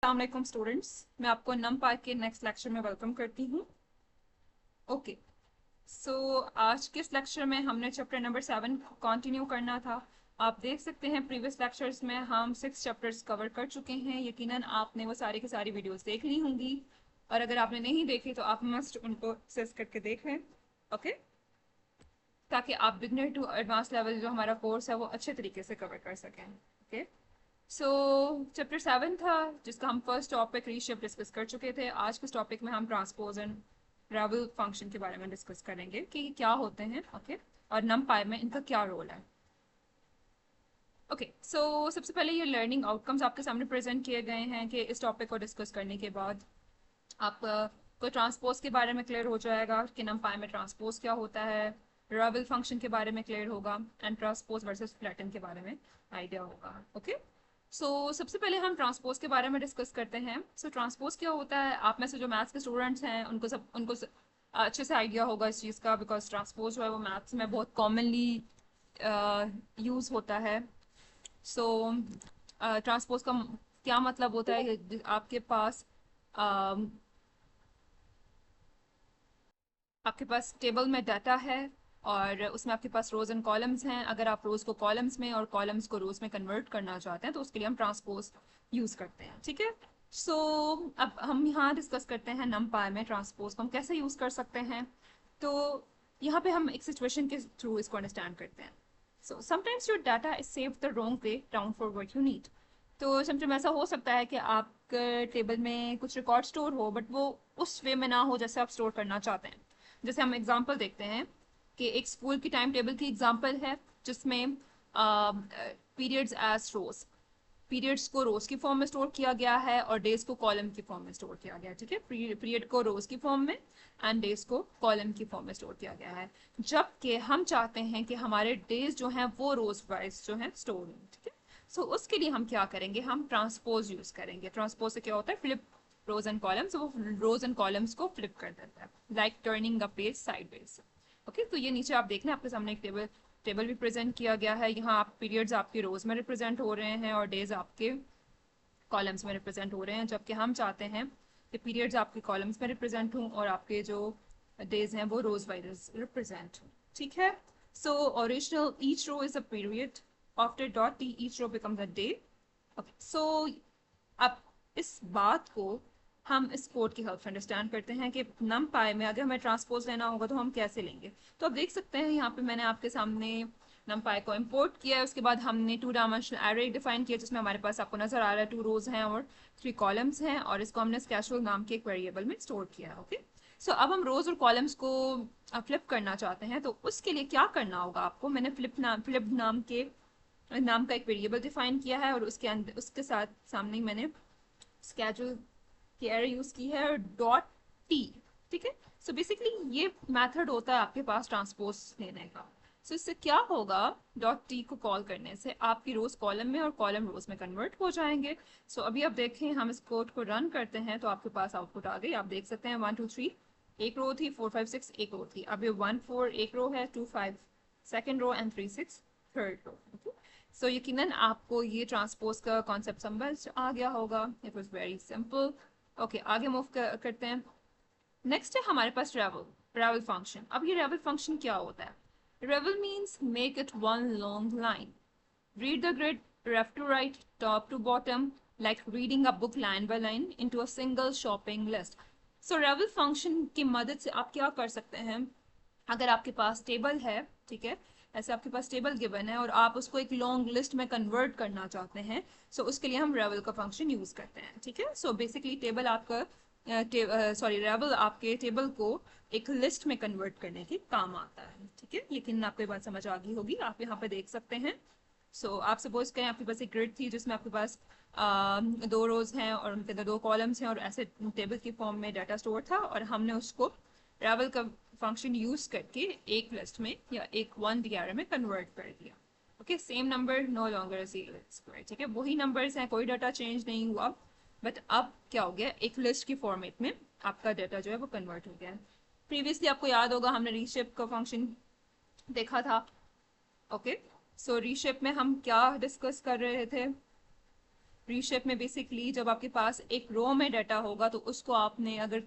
अस्सलाम स्टूडेंट्स, मैं आपको नमपा के नेक्स्ट लेक्चर में वेलकम करती हूँ। ओके, सो आज के इस लेक्चर में हमने चैप्टर नंबर 7 कंटिन्यू करना था। आप देख सकते हैं प्रीवियस लेक्चर्स में हम 6 चैप्टर्स कवर कर चुके हैं। यकीनन आपने वो सारी की सारी वीडियोस देख ली होंगी, और अगर आपने नहीं देखी तो आप मस्ट उनको एक्सेस करके देख लें। ओके, ताकि आप बिगनर टू एडवांस लेवल जो हमारा कोर्स है वो अच्छे तरीके से कवर कर सकें। ओके, सो चैप्टर 7 था जिसका हम फर्स्ट टॉपिक रीशेप डिस्कस कर चुके थे। आज के टॉपिक में हम ट्रांसपोज एंड रेवल फंक्शन के बारे में डिस्कस करेंगे कि क्या होते हैं। ओके, और नमपाई में इनका क्या रोल है। ओके, सो सबसे पहले ये लर्निंग आउटकम्स आपके सामने प्रेजेंट किए गए हैं कि इस टॉपिक को डिस्कस करने के बाद आप को ट्रांसपोज के बारे में क्लियर हो जाएगा कि नमपाई में ट्रांसपोज क्या होता है, रेवल फंक्शन के बारे में क्लियर होगा, एंड ट्रांसपोज वर्सेस फ्लैटन के बारे में आइडिया होगा। ओके, सबसे पहले हम ट्रांसपोज के बारे में डिस्कस करते हैं। ट्रांसपोज क्या होता है, आप में से जो मैथ्स के स्टूडेंट्स हैं उनको अच्छे से आइडिया होगा इस चीज़ का, बिकॉज ट्रांसपोज जो है वो मैथ्स में बहुत कॉमनली यूज़ होता है। सो ट्रांसपोज का क्या मतलब होता है आपके पास टेबल में डाटा है और उसमें आपके पास रोज एंड कॉलम्स हैं। अगर आप रोज को कॉलम्स में और कॉलम्स को रोज में कन्वर्ट करना चाहते हैं तो उसके लिए हम ट्रांसपोज यूज करते हैं। ठीक है, सो अब हम यहाँ डिस्कस करते हैं नमपाई में ट्रांसपोज को हम कैसे यूज कर सकते हैं। तो यहाँ पे हम एक सिचुएशन के थ्रू इसको अंडरस्टैंड करते हैं। So sometimes your data is save the wrong way down for what you need. तो समटाइम ऐसा हो सकता है कि आपके टेबल में कुछ रिकॉर्ड स्टोर हो बट वो उस वे में ना हो जैसे आप स्टोर करना चाहते हैं। जैसे हम एग्जांपल देखते हैं कि एक स्कूल की टाइम टेबल की एग्जांपल है जिसमें पीरियड्स एज रोज, पीरियड्स को रोज की फॉर्म में स्टोर किया गया है और डेज को कॉलम की फॉर्म में स्टोर किया गया है। ठीक है, पीरियड को रोज की फॉर्म में एंड डेज को कॉलम की फॉर्म में स्टोर किया गया है, जबकि हम चाहते हैं कि हमारे डेज जो हैं वो रोज वाइज जो है स्टोर हों। ठीक है, उसके लिए हम क्या करेंगे, हम ट्रांसपोज यूज करेंगे। ट्रांसपोज से क्या होता है, फ्लिप रोज एंड कॉलम्स, वो रोज एंड कॉलम्स को फ्लिप कर देता है, like turning a page sideways. Okay, तो ये नीचे आप देख लें, आपके सामने एक टेबल भी प्रेजेंट किया गया है। यहाँ आप पीरियड्स आपके रोज में रिप्रेजेंट हो रहे हैं और डेज आपके कॉलम्स में रिप्रेजेंट हो रहे हैं, जबकि हम चाहते हैं कि पीरियड्स आपके कॉलम्स में रिप्रेजेंट हों और आपके जो डेज हैं वो रोज वाइज रिप्रेजेंट हों। ठीक है, so original each row is a period, after dot T each row becomes a day. Okay, so अब इस बात को हम इस कोड की हेल्प से अंडरस्टैंड करते हैं कि नमपाई में अगर हमें ट्रांसपोज लेना होगा तो हम कैसे लेंगे। तो आप देख सकते हैं यहाँ पे मैंने आपके सामने नमपाई को इंपोर्ट किया है। उसके बाद हमने 2 डायमेंशनल एरे डिफाइन किया जिसमें हमारे पास आपको नजर आ रहा है 2 रोज हैं और 3 कॉलम्स हैं, और इसको हमने स्केजुअल नाम के एक वेरिएबल में स्टोर किया है। ओके, अब हम रोज और कॉलम्स को फ्लिप करना चाहते हैं तो उसके लिए क्या करना होगा आपको। मैंने फ्लिप नाम का एक वेरिएबल डिफाइन किया है और उसके अंदर उसके साथ सामने मैंने स्केजुअल की एरे यूज की है और डॉट टी। ठीक है, बेसिकली ये मेथड होता है आपके पास ट्रांसपोज लेने का। इससे क्या होगा, डॉट टी को कॉल करने से आपकी रोज कॉलम में और कॉलम रोज में कन्वर्ट हो जाएंगे। अभी आप देखें, हम इस कोड को रन करते हैं तो आपके पास आउटपुट आ गई। आप देख सकते हैं 1 2 3 एक रो थी, 4 5 6 एक रो थी। अब ये 1 4 एक रो है, 2 5 second row and 3 6 third row. यकीनन आपको ये ट्रांसपोज का कॉन्सेप्ट समझ आ गया होगा। It was very simple. Okay, आगे मूव करते हैं। नेक्स्ट है हमारे पास रेवल फंक्शन। अब ये रेवल फंक्शन क्या होता है, ravel means make it one long line, read the grid left to right, top to bottom, like reading a book line by line into a single shopping list. Ravel function की मदद से आप क्या कर सकते हैं, अगर आपके पास टेबल है, ठीक है, ऐसे आपके पास टेबल गिवन है और आप उसको एक लॉन्ग लिस्ट में कन्वर्ट करना चाहते हैं, उसके लिए हम रेवल का फंक्शन यूज करते हैं। ठीक है, बेसिकली टेबल आपका रेवल आपके टेबल को एक लिस्ट में कन्वर्ट करने के काम आता है। ठीक है, लेकिन आपको ये बात समझ आ गई होगी। आप यहाँ पे देख सकते हैं। आप सपोज करें आपके पास एक ग्रिड थी जिसमें आपके पास 2 रोज हैं और उनके अंदर 2 कॉलम्स हैं और ऐसे टेबल की फॉर्म में डाटा स्टोर था, और हमने उसको रेवल का फंक्शन यूज करके एक लिस्ट में या एक वन डीआरए में कन्वर्ट कर दिया। Okay, same number no longer square. ठीक है, वही नंबर्स हैं, कोई डाटा चेंज नहीं हुआ, बट अब क्या हो गया, एक लिस्ट की फॉर्मेट में आपका डाटा जो है वो कन्वर्ट हो गया है। प्रीवियसली आपको याद होगा हमने रीशेप का फंक्शन देखा था। ओके, रीशेप में हम क्या डिस्कस कर रहे थे, रीशेप में बेसिकली जब आपके पास एक रो में डाटा होगा तो उसको आपने अगर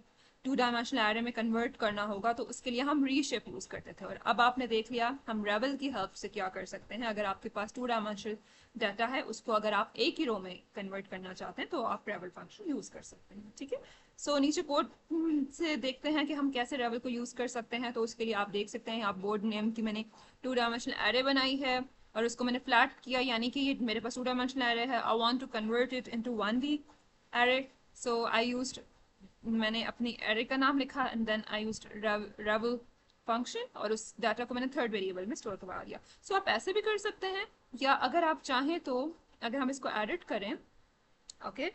टू डायमेंशनल एरे में कन्वर्ट करना होगा तो उसके लिए हम रीशेप यूज करते थे। और अब आपने देख लिया हम रेवल की हेल्प से क्या कर सकते हैं। अगर आपके पास टू डायमेंशनल डाटा है उसको अगर आप एक ही रो में कन्वर्ट करना चाहते हैं तो आप रेवल फंक्शन यूज कर सकते हैं। ठीक है, सो नीचे कोड से देखते हैं कि हम कैसे रेवल को यूज कर सकते हैं। तो उसके लिए आप देख सकते हैं आप बोर्ड नेम की मैंने टू डायमेंशनल एरे बनाई है और उसको मैंने फ्लैट किया, यानी कि ये मेरे पास टू डायमेंशनल एरे है। I want to convert it into 1D array, so I used, मैंने अपनी एरे का नाम लिखा and then I used ravel function और उस डाटा को मैंने थर्ड वेरिएबल में स्टोर करवा दिया। सो आप ऐसे भी कर सकते हैं, या अगर आप चाहें तो अगर हम इसको एडिट करें, ओके,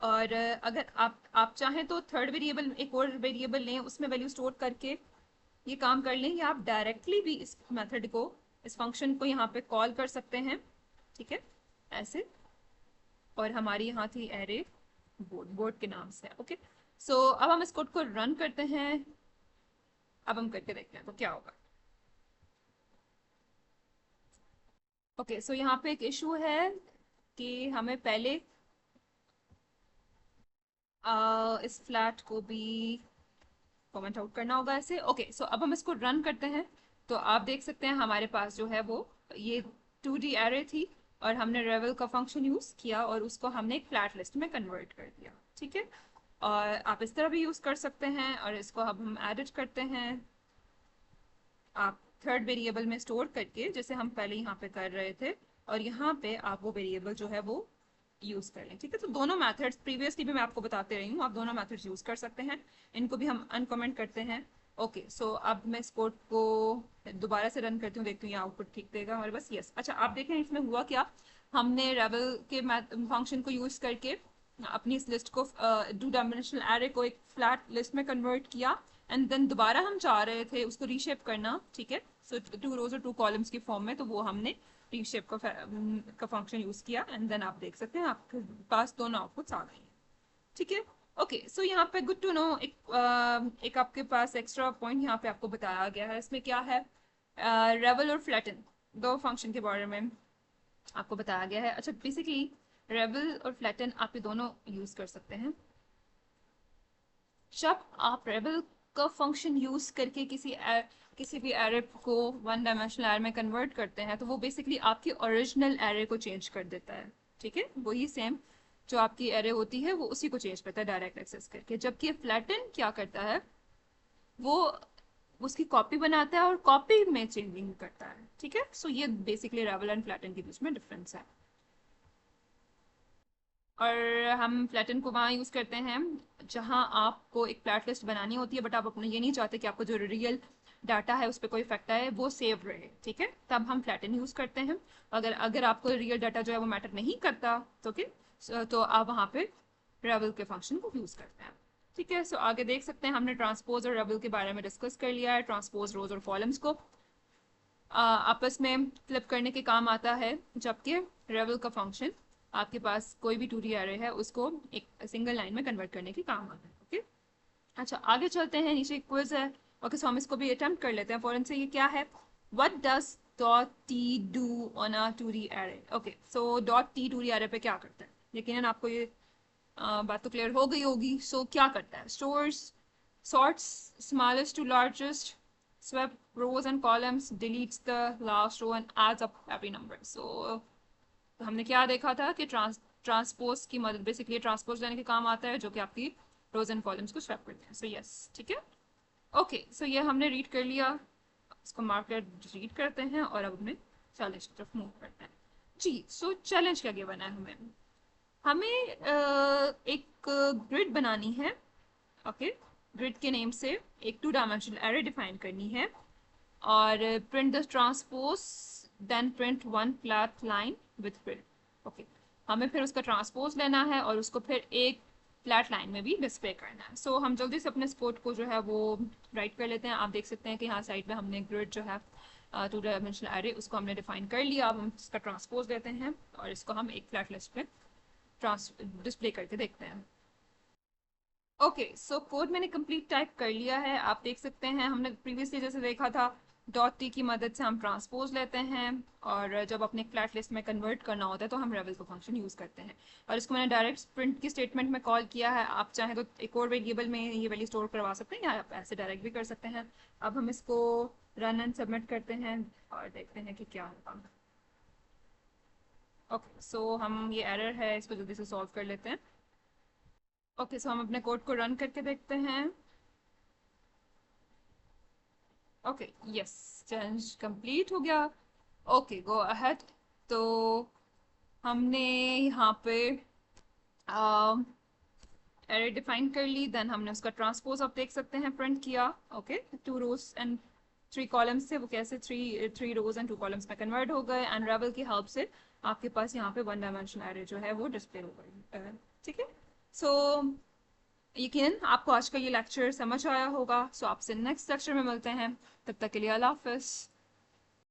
और अगर आप चाहें तो थर्ड वेरिएबल एक और वेरिएबल लें उसमें वैल्यू स्टोर करके ये काम कर लें, या आप डायरेक्टली भी इस मेथड को, इस फंक्शन को यहाँ पे कॉल कर सकते हैं। ठीक है, ऐसे, और हमारी यहाँ थी एरे बोर्ड के नाम से। ओके, सो अब हम इस कोड को रन करते हैं। अब हम करके देखते हैं तो क्या होगा। ओके, सो यहाँ पे एक इशू है कि हमें पहले इस फ्लैट को भी कमेंट आउट करना होगा ऐसे। ओके, सो अब हम इसको रन करते हैं तो आप देख सकते हैं हमारे पास जो है वो ये 2D एरे थी और हमने रेवल का फंक्शन यूज किया और उसको हमने एक फ्लैट लिस्ट में कन्वर्ट कर दिया। ठीक है, और आप इस तरह भी यूज कर सकते हैं। और इसको अब हम एडिट करते हैं, आप थर्ड वेरिएबल में स्टोर करके जैसे हम पहले यहाँ पे कर रहे थे, और यहाँ पे आप वो वेरिएबल जो है वो यूज कर लें। ठीक है, तो दोनों मेथड्स प्रीवियसली भी मैं आपको बताते रही हूँ, आप दोनों मेथड्स यूज कर सकते हैं। इनको भी हम अनकमेंट करते हैं। ओके, सो अब मैं इस कोड को दोबारा से रन करती हूँ, देखती हूँ ये आउटपुट ठीक देगा हमारे पास। यस, अच्छा, आप देखें इसमें हुआ क्या, हमने रेवल के फंक्शन को यूज करके अपनी इस लिस्ट को टू डायमेंशनल एरे को एक फ्लैट लिस्ट में कन्वर्ट किया एंड देन दोबारा हम चाह रहे थे उसको रीशेप करना। ठीक है, सो टू रोज और टू कॉलम्स की फॉर्म में, तो वो हमने रीशेप का फंक्शन यूज किया एंड देन आप देख सकते हैं आपके पास दोनों आउटपुट्स आ गए हैं। ठीक है, ओके, सो यहाँ पे गुड टू नो एक आपके पास एक्स्ट्रा पॉइंट यहाँ पे आपको बताया गया है। इसमें क्या है, रेवल और फ्लैटन दो फंक्शन के बारे में आपको बताया गया है। अच्छा, बेसिकली रेवल और फ्लैटन आप ये दोनों यूज कर सकते हैं। जब आप रेबल का फंक्शन यूज करके किसी भी एरे को वन डायमेंशनल एरे में कन्वर्ट करते हैं तो वो बेसिकली आपकी ओरिजिनल एरे को चेंज कर देता है। ठीक है, वही सेम जो आपकी एरे होती है वो उसी को चेंज करता है डायरेक्ट एक्सेस करके। जबकि फ्लैटन क्या करता है, वो उसकी कॉपी बनाता है और कॉपी में चेंजिंग करता है। ठीक है, सो ये बेसिकली रेबल एंड फ्लैटन के बीच में डिफरेंस है। और हम फ्लैटन को वहाँ यूज़ करते हैं जहाँ आपको एक फ्लैट लिस्ट बनानी होती है बट आप अपना ये नहीं चाहते कि आपको जो रियल डाटा है उस पर कोई इफेक्ट आए, वो सेव रहे। ठीक है, तब हम फ्लैटन यूज़ करते हैं। अगर अगर आपको रियल डाटा जो है वो मैटर नहीं करता तो तो आप वहाँ पे रेबल के फंक्शन को यूज़ करते हैं। ठीक है, सो आगे देख सकते हैं हमने ट्रांसपोज और रेबल के बारे में डिस्कस कर लिया है। ट्रांसपोज रोज और कॉलम्स को आपस में फ्लिप करने के काम आता है, जबकि रेवल का फंक्शन आपके पास कोई भी 2D एरे है उसको एक सिंगल लाइन में कन्वर्ट करने के काम आता है। ओके, अच्छा, आगे चलते हैं, नीचे क्विज है। ओके, सो हम इसको भी अटेम्प्ट कर लेते हैं फौरन से। ये क्या है, what does dot T do on a 2D array. Okay, so dot T 2D array पे क्या करता है, यकीनन आपको ये बात तो क्लियर हो गई होगी। सो क्या करता है, stores, sorts smallest to largest, swept rows and columns, deletes the last row and adds up every number. So हमने क्या देखा था कि ट्रांसपोज की मदद, बेसिकली ट्रांसपोज लेने के काम आता है जो कि आपकी रोज एंड कॉलम्स को स्वैप करते हैं। सो यस, ठीक है, ओके, सो ये हमने रीड कर लिया, इसको मार्कर रीड करते हैं और अब हमें चैलेंज की तरफ मूव करते हैं। जी, सो चैलेंज क्या गिवन है हमें, हमें एक ग्रिड बनानी है। ओके, ग्रिड के नेम से एक टू डायमेंशनल एरे डिफाइन करनी है और print the transpose then print one flat line with grid. Okay, हमें फिर उसका ट्रांसपोज लेना है और उसको फिर एक फ्लैट लाइन में भी डिस्प्ले करना है। सो हम जल्दी से अपने कोड को जो है वो राइट कर लेते हैं। आप देख सकते हैं कि यहाँ साइड में हमने ग्रिड जो है टू डायमेंशनल एरे उसको हमने डिफाइन कर लिया। अब हम इसका ट्रांसपोज लेते हैं और इसको हम एक फ्लैट लिस्ट में डिस्प्ले करके देखते हैं। ओके, सो कोड मैंने कंप्लीट टाइप कर लिया है। आप देख सकते हैं हमने प्रीवियसली जैसे देखा था डॉट टी की मदद से हम ट्रांसपोज लेते हैं, और जब अपने फ्लैट लिस्ट में कन्वर्ट करना होता है तो हम रेवल का फंक्शन यूज़ करते हैं। और इसको मैंने डायरेक्ट प्रिंट की स्टेटमेंट में कॉल किया है, आप चाहें तो एक और वेरिएबल में ये वैल्यू स्टोर करवा सकते हैं, या आप ऐसे डायरेक्ट भी कर सकते हैं। अब हम इसको रन एंड सबमिट करते हैं और देखते हैं कि क्या होगा। ओके, सो हम ये एरर है इसको जल्दी से सॉल्व कर लेते हैं। ओके, सो हम अपने कोड को रन करके देखते हैं। ओके, यस, चेंज कंप्लीट हो गया। Okay, go ahead. तो हमने यहाँ पे एरे डिफाइन कर ली, देन हमने उसका ट्रांसपोज आप देख सकते हैं प्रिंट किया। ओके, 2 रोज एंड 3 कॉलम्स थे, वो कैसे थ्री रोज एंड 2 कॉलम्स में कन्वर्ट हो गए, एंड रेवल की हेल्प से आपके पास यहाँ पे 1 डायमेंशनल एरे जो है वो डिस्प्ले हो गई। ठीक है, सो यकीन आपको आज का ये लेक्चर समझ आया होगा। सो आपसे नेक्स्ट लेक्चर में मिलते हैं, तब तक के लिए अल्लाह हाफिज।